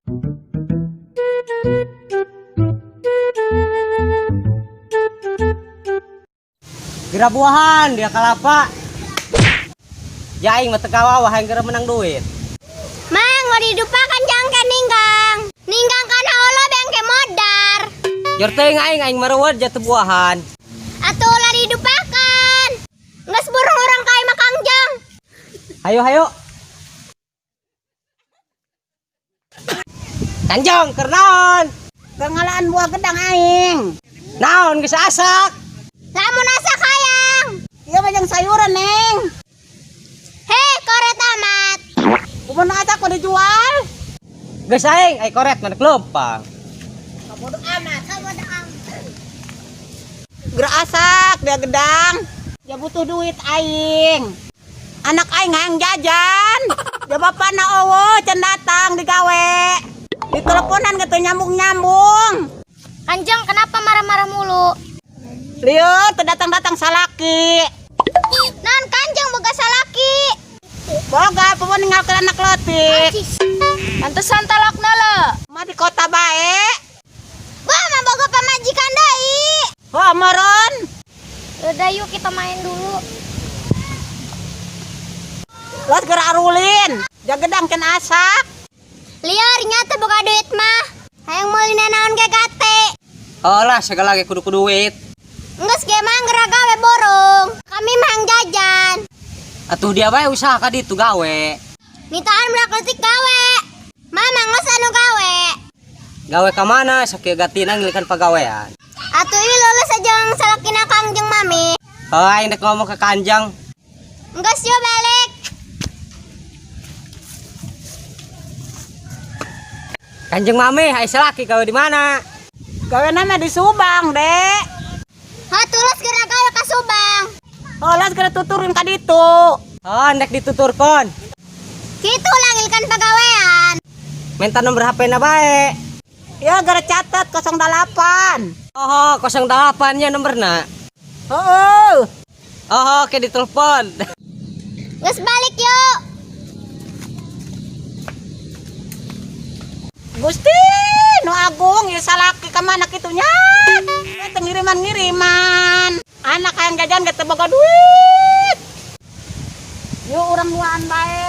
Kira buahan dia kalapa. Jaing mah tekawa wah yang kira menang duit. Mang, mau didupakan jangke ninggang. Ninggang kana Allah bengke modar. Jor teuing aing maruwad jatuh buahan. Atuh lah didupakan. Nges burung orang kaya makangjang. Hayo. Kanjong keur naon? Keur ngalaan buah gedang aing. Naon geus asak? Lamun asak hayang. Ieu mah jeung sayuran, Neng. Heh, koret amat. Kumaha asak kok dijual? Geus aing koret mana kelompang. Bodoh amat. Geura asak dia gedang. Ya butuh duit aing. Anak aing hayang jajan. Ya bapana eueuh can datang digawe. Diteleponan gitu nyambung-nyambung. Kanjeng kenapa marah-marah mulu? Lieu teu datang-datang salaki. Non kanjeng boga salaki. Boga peuh ninggalkeun anak leutik. Pantesan talakna le. Mah di kota bae. Gua mah boga pamajikan deui. Ho meureun. Udah yuk kita main dulu. Los geura arulin. Jagedang can asak. Liar nyata boga duit mah. Hayang meuli naon ge kate. Olah segala ge kudu duit. Enggeus ge mah geura gawe borong. Kami mah hang jajan. Atuh dia bae usaha ka ditu gawe. Nitaan berak leutik gawe. Mama geus anu gawe. Gawe ka mana sakieu gatina ngilikan pagawean. Atuh ieu lulus sajang salakina kangjeng mami. Aing dek ngomong ke Kanjang. Enggeus yuk balik. Kanjeng Mami, hai selaki gawe di mana? Gaweana mah di Subang, Dek. Ha tulus geura gawe ka Subang. Oh, los geura tuturin ka ditu. Oh, ndek dituturkon. Kitu langilkan pagawean. Minta nomor HP na bae. Ya geura catet 08. Oh, 08 nya nomorna. Heeh. Oh, oke ditelepon. Geus balik yuk. Gusti, nu agung ieu salaki ka mana kitunya? Teu ngiriman-ngiriman. Anak hayang jajan ge teu boga duit. Yuk urang duaan bae.